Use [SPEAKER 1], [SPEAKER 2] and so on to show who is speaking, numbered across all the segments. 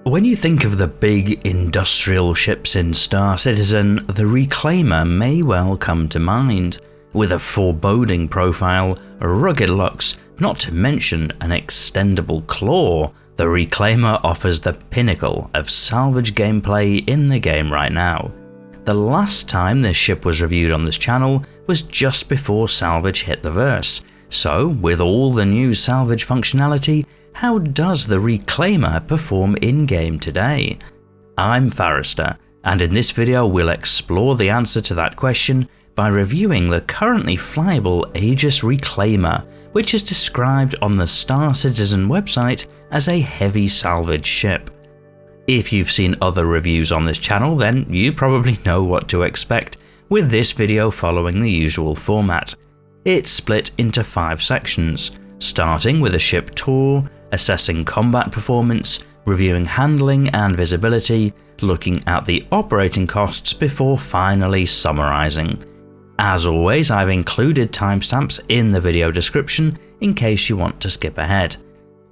[SPEAKER 1] When you think of the big industrial ships in Star Citizen, the Reclaimer may well come to mind. With a foreboding profile, rugged looks, not to mention an extendable claw, the Reclaimer offers the pinnacle of salvage gameplay in the game right now. The last time this ship was reviewed on this channel was just before salvage hit the verse, so with all the new salvage functionality, how does the Reclaimer perform in-game today? I'm Forrester, and in this video we'll explore the answer to that question by reviewing the currently flyable Aegis Reclaimer, which is described on the Star Citizen website as a heavy salvage ship. If you've seen other reviews on this channel, then you probably know what to expect, with this video following the usual format. It's split into 5 sections, starting with a ship tour, assessing combat performance, reviewing handling and visibility, looking at the operating costs before finally summarising. As always, I've included timestamps in the video description in case you want to skip ahead.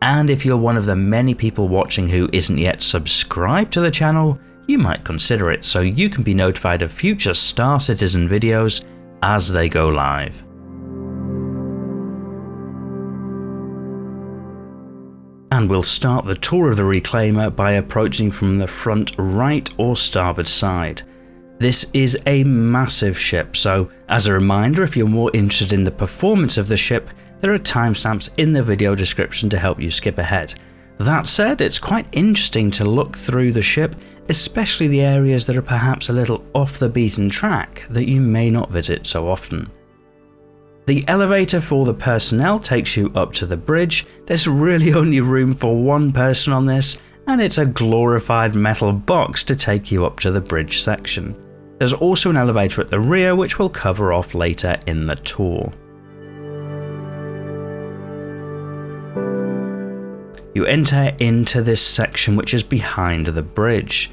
[SPEAKER 1] And if you're one of the many people watching who isn't yet subscribed to the channel, you might consider it so you can be notified of future Star Citizen videos as they go live. And we'll start the tour of the Reclaimer by approaching from the front right or starboard side. This is a massive ship, so as a reminder, if you're more interested in the performance of the ship, there are timestamps in the video description to help you skip ahead. That said, it's quite interesting to look through the ship, especially the areas that are perhaps a little off the beaten track that you may not visit so often. The elevator for the personnel takes you up to the bridge. There's really only room for one person on this, and it's a glorified metal box to take you up to the bridge section. There's also an elevator at the rear which we'll cover off later in the tour. You enter into this section which is behind the bridge.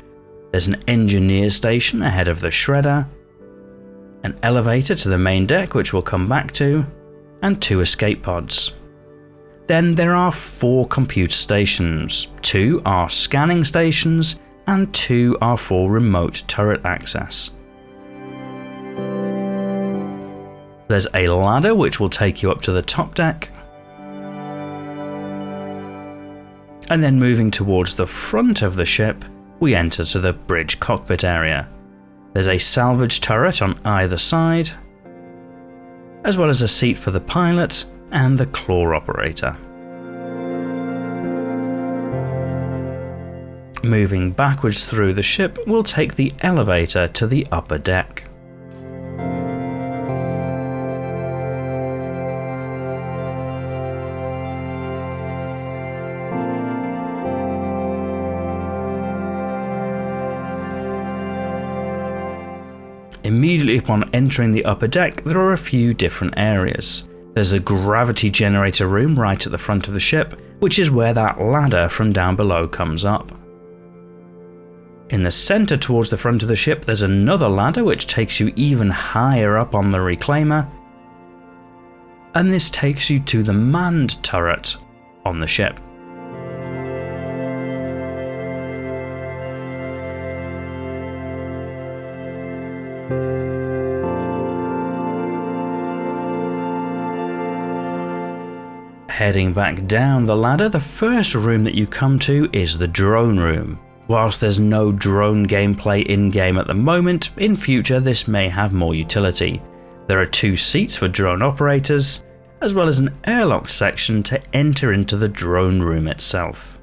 [SPEAKER 1] There's an engineer station ahead of the shredder, an elevator to the main deck which we'll come back to, and 2 escape pods. Then there are 4 computer stations, 2 are scanning stations and 2 are for remote turret access. There's a ladder which will take you up to the top deck, and then moving towards the front of the ship, we enter to the bridge cockpit area. There's a salvage turret on either side, as well as a seat for the pilot and the claw operator. Moving backwards through the ship, we'll take the elevator to the upper deck. Immediately upon entering the upper deck, there are a few different areas. There's a gravity generator room right at the front of the ship, which is where that ladder from down below comes up. In the centre towards the front of the ship, there's another ladder which takes you even higher up on the Reclaimer, and this takes you to the manned turret on the ship. Heading back down the ladder, the first room that you come to is the drone room. Whilst there's no drone gameplay in-game at the moment, in future this may have more utility. There are 2 seats for drone operators, as well as an airlock section to enter into the drone room itself.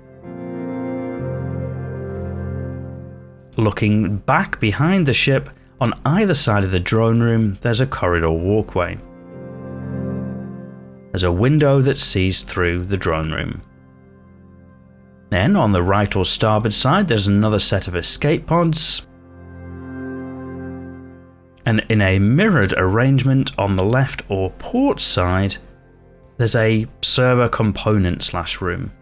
[SPEAKER 1] Looking back behind the ship, on either side of the drone room there's a corridor walkway. There's a window that sees through the drone room. Then on the right or starboard side there's another set of escape pods, and in a mirrored arrangement on the left or port side there's a server component / room.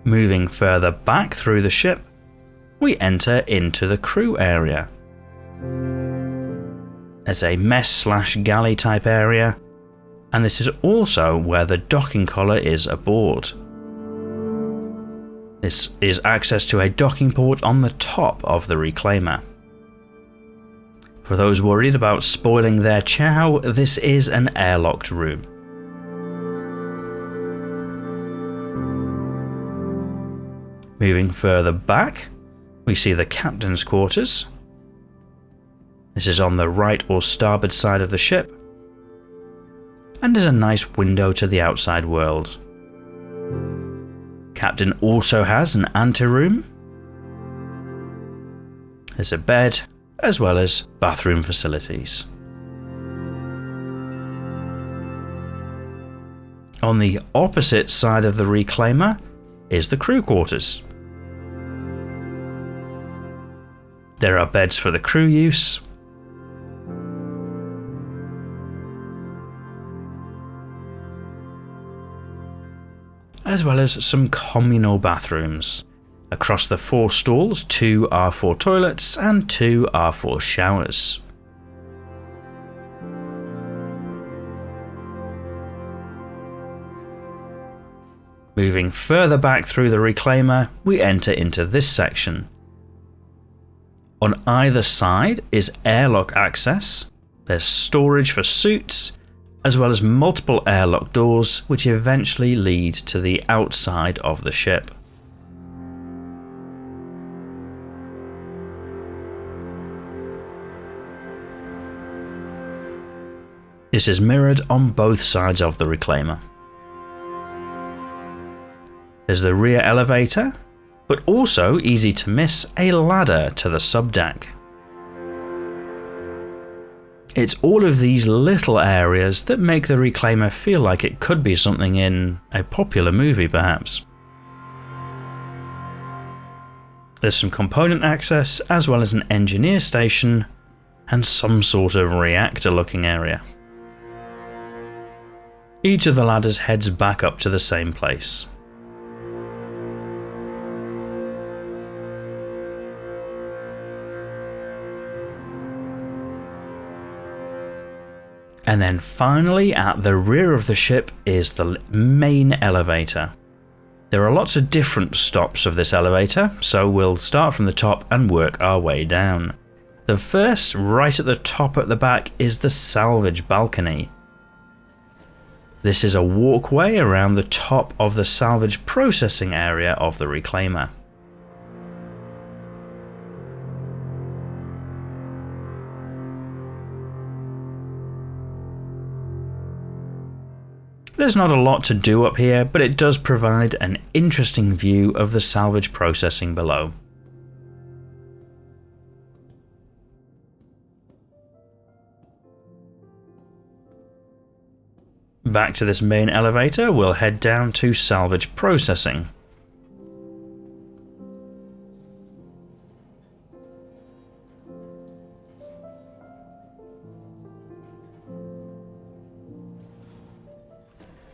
[SPEAKER 1] Moving further back through the ship, we enter into the crew area. There's a mess / galley type area, and this is also where the docking collar is aboard. This is access to a docking port on the top of the Reclaimer. For those worried about spoiling their chow, this is an airlocked room. Moving further back, we see the captain's quarters. This is on the right or starboard side of the ship, and is a nice window to the outside world. Captain also has an anteroom. There's a bed, as well as bathroom facilities. On the opposite side of the Reclaimer is the crew quarters. There are beds for the crew use, as well as some communal bathrooms. Across the 4 stalls, 2 are for toilets and 2 are for showers. Moving further back through the Reclaimer, we enter into this section. On either side is airlock access. There's storage for suits, as well as multiple airlock doors which eventually lead to the outside of the ship. This is mirrored on both sides of the Reclaimer. There's the rear elevator, but also, easy to miss, a ladder to the subdeck. It's all of these little areas that make the Reclaimer feel like it could be something in a popular movie, perhaps. There's some component access, as well as an engineer station, and some sort of reactor looking area. Each of the ladders heads back up to the same place. And then finally, at the rear of the ship is the main elevator. There are lots of different stops of this elevator, so we'll start from the top and work our way down. The first, right at the top at the back, is the salvage balcony. This is a walkway around the top of the salvage processing area of the Reclaimer. There's not a lot to do up here, but it does provide an interesting view of the salvage processing below. Back to this main elevator, we'll head down to salvage processing.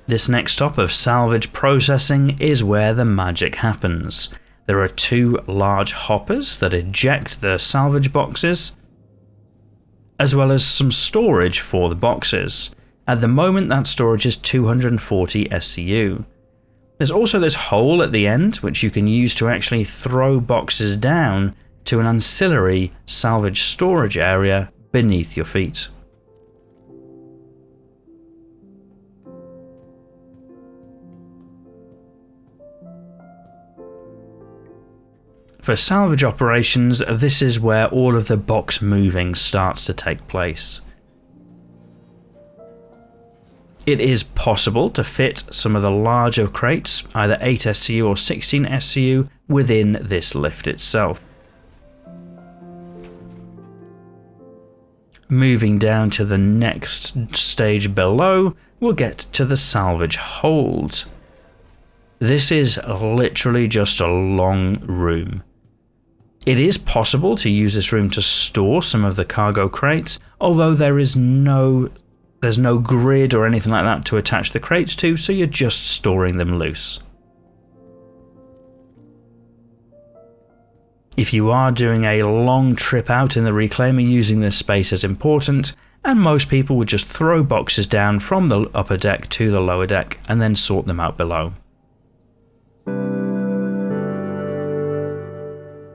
[SPEAKER 1] This next stop of salvage processing is where the magic happens. There are 2 large hoppers that eject the salvage boxes, as well as some storage for the boxes. At the moment, that storage is 240 SCU. There's also this hole at the end, which you can use to actually throw boxes down to an ancillary salvage storage area beneath your feet. For salvage operations, this is where all of the box moving starts to take place. It is possible to fit some of the larger crates, either 8 SCU or 16 SCU, within this lift itself. Moving down to the next stage below, we'll get to the salvage hold. This is literally just a long room. It is possible to use this room to store some of the cargo crates, although there's no grid or anything like that to attach the crates to, so you're just storing them loose. If you are doing a long trip out in the Reclaimer, using this space is important, and most people would just throw boxes down from the upper deck to the lower deck and then sort them out below.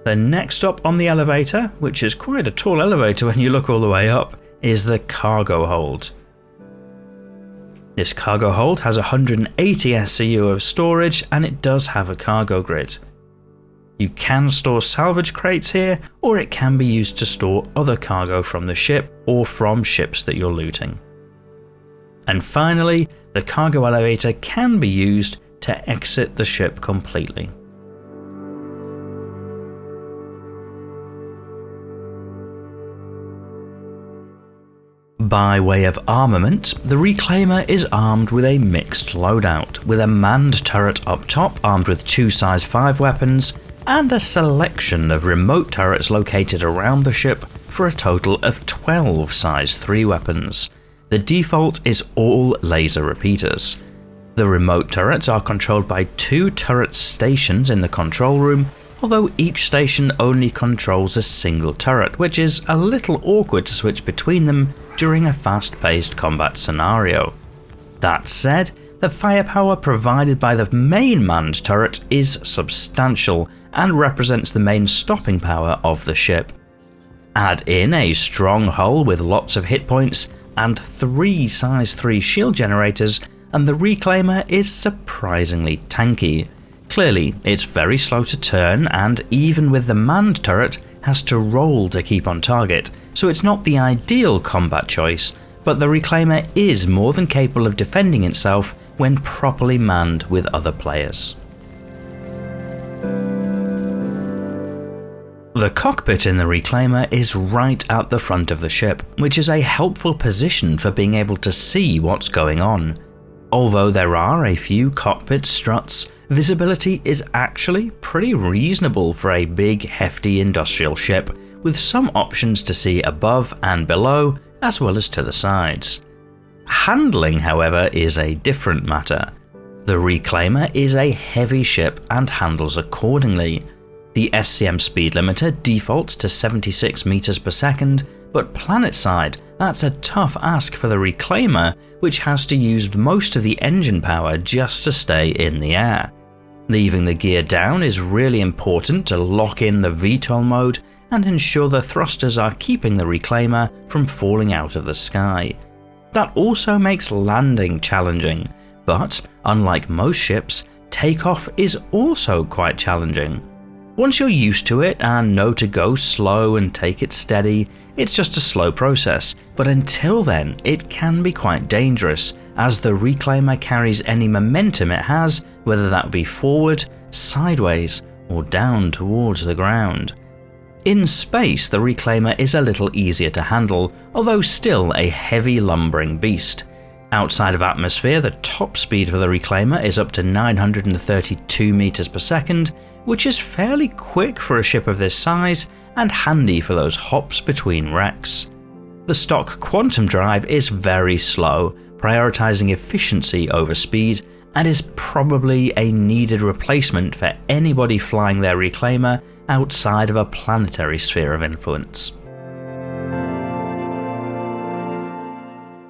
[SPEAKER 1] The next stop on the elevator, which is quite a tall elevator when you look all the way up, is the cargo hold. This cargo hold has 180 SCU of storage, and it does have a cargo grid. You can store salvage crates here, or it can be used to store other cargo from the ship or from ships that you're looting. And finally, the cargo elevator can be used to exit the ship completely. By way of armament, the Reclaimer is armed with a mixed loadout, with a manned turret up top armed with 2 size 5 weapons, and a selection of remote turrets located around the ship for a total of 12 size 3 weapons. The default is all laser repeaters. The remote turrets are controlled by 2 turret stations in the control room, although each station only controls a single turret, which is a little awkward to switch between them during a fast-paced combat scenario. That said, the firepower provided by the main manned turret is substantial and represents the main stopping power of the ship. Add in a strong hull with lots of hit points and 3 size 3 shield generators, and the Reclaimer is surprisingly tanky. Clearly, it's very slow to turn, and even with the manned turret, has to roll to keep on target, so it's not the ideal combat choice, but the Reclaimer is more than capable of defending itself when properly manned with other players. The cockpit in the Reclaimer is right at the front of the ship, which is a helpful position for being able to see what's going on. Although there are a few cockpit struts, visibility is actually pretty reasonable for a big, hefty industrial ship, with some options to see above and below, as well as to the sides. Handling, however, is a different matter. The Reclaimer is a heavy ship and handles accordingly. The SCM speed limiter defaults to 76 meters per second, but planetside, that's a tough ask for the Reclaimer, which has to use most of the engine power just to stay in the air. Leaving the gear down is really important to lock in the VTOL mode and ensure the thrusters are keeping the Reclaimer from falling out of the sky. That also makes landing challenging, but unlike most ships, takeoff is also quite challenging. Once you're used to it and know to go slow and take it steady, it's just a slow process, but until then it can be quite dangerous, as the Reclaimer carries any momentum it has, whether that be forward, sideways, or down towards the ground. In space, the Reclaimer is a little easier to handle, although still a heavy lumbering beast. Outside of atmosphere, the top speed for the Reclaimer is up to 932 meters per second, which is fairly quick for a ship of this size and handy for those hops between wrecks. The stock quantum drive is very slow, prioritizing efficiency over speed, and is probably a needed replacement for anybody flying their Reclaimer outside of a planetary sphere of influence.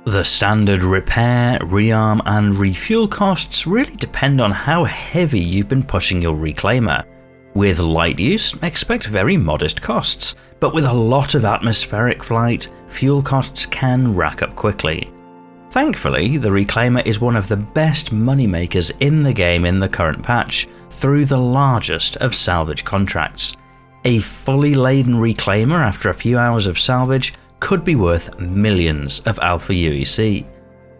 [SPEAKER 1] The standard repair, rearm and refuel costs really depend on how heavy you've been pushing your Reclaimer. With light use, expect very modest costs, but with a lot of atmospheric flight, fuel costs can rack up quickly. Thankfully, the Reclaimer is one of the best moneymakers in the game in the current patch, through the largest of salvage contracts. A fully laden Reclaimer after a few hours of salvage could be worth millions of Alpha UEC.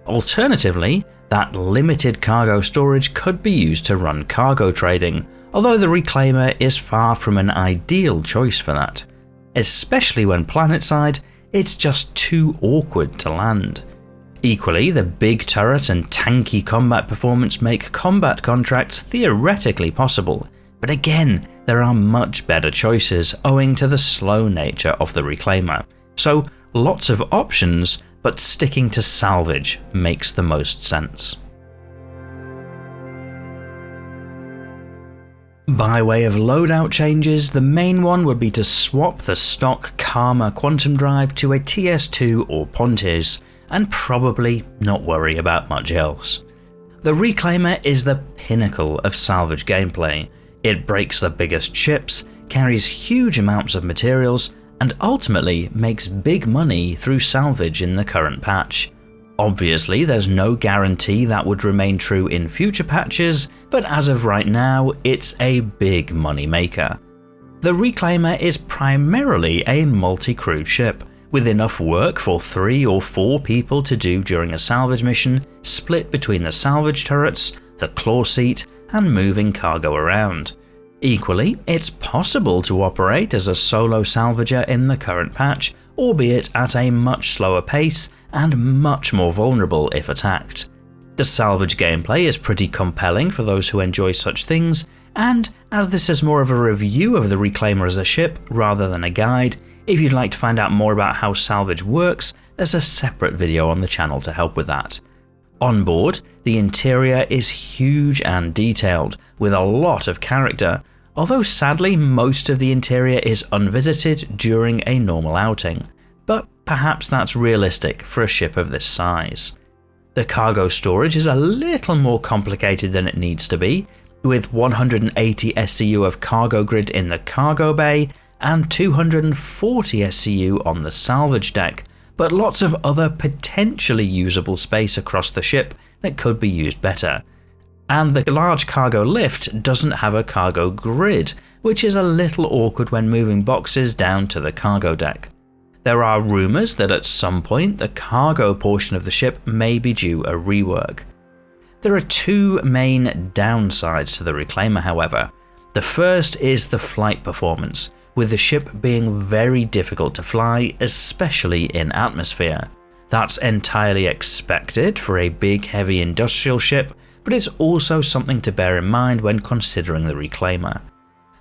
[SPEAKER 1] Alternatively, that limited cargo storage could be used to run cargo trading, although the Reclaimer is far from an ideal choice for that. Especially when planetside, it's just too awkward to land. Equally, the big turret and tanky combat performance make combat contracts theoretically possible, but again, there are much better choices owing to the slow nature of the Reclaimer. So lots of options, but sticking to salvage makes the most sense. By way of loadout changes, the main one would be to swap the stock Karma Quantum Drive to a TS2 or Pontes, and probably not worry about much else. The Reclaimer is the pinnacle of salvage gameplay. It breaks the biggest ships, carries huge amounts of materials, and ultimately makes big money through salvage in the current patch. Obviously, there's no guarantee that would remain true in future patches, but as of right now, it's a big money maker. The Reclaimer is primarily a multi-crew ship, with enough work for 3 or 4 people to do during a salvage mission, split between the salvage turrets, the claw seat, and moving cargo around. Equally, it's possible to operate as a solo salvager in the current patch, albeit at a much slower pace and much more vulnerable if attacked. The salvage gameplay is pretty compelling for those who enjoy such things, and as this is more of a review of the Reclaimer as a ship rather than a guide, if you'd like to find out more about how salvage works, there's a separate video on the channel to help with that. On board, the interior is huge and detailed, with a lot of character, although sadly most of the interior is unvisited during a normal outing, but perhaps that's realistic for a ship of this size. The cargo storage is a little more complicated than it needs to be, with 180 SCU of cargo grid in the cargo bay and 240 SCU on the salvage deck, but lots of other potentially usable space across the ship that could be used better. And the large cargo lift doesn't have a cargo grid, which is a little awkward when moving boxes down to the cargo deck. There are rumours that at some point the cargo portion of the ship may be due a rework. There are 2 main downsides to the Reclaimer, however. The first is the flight performance, with the ship being very difficult to fly, especially in atmosphere. That's entirely expected for a big heavy industrial ship, but it's also something to bear in mind when considering the Reclaimer.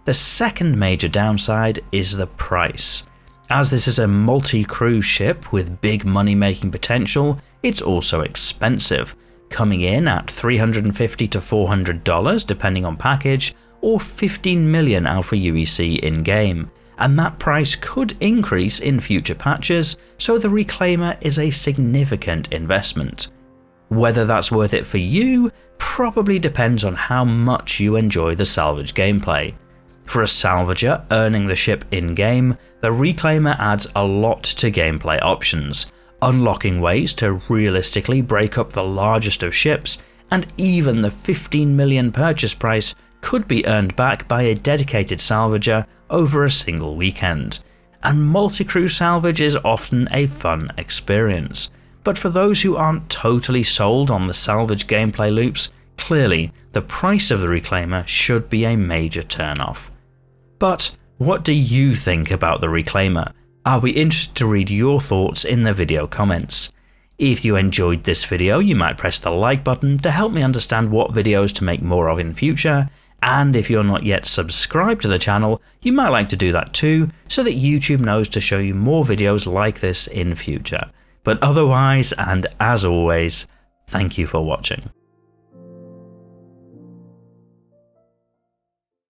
[SPEAKER 1] The second major downside is the price. As this is a multi-crew ship with big money-making potential, it's also expensive, coming in at $350 to $400 depending on package, or 15 million Alpha UEC in-game, and that price could increase in future patches, so the Reclaimer is a significant investment. Whether that's worth it for you probably depends on how much you enjoy the salvage gameplay. For a salvager earning the ship in-game, the Reclaimer adds a lot to gameplay options, unlocking ways to realistically break up the largest of ships, and even the 15 million purchase price could be earned back by a dedicated salvager over a single weekend. And multi-crew salvage is often a fun experience. But for those who aren't totally sold on the salvage gameplay loops, clearly the price of the Reclaimer should be a major turn-off. But what do you think about the Reclaimer? I'll be interested to read your thoughts in the video comments. If you enjoyed this video, you might press the like button to help me understand what videos to make more of in future, and if you're not yet subscribed to the channel, you might like to do that too, so that YouTube knows to show you more videos like this in future. But otherwise, and as always, thank you for watching.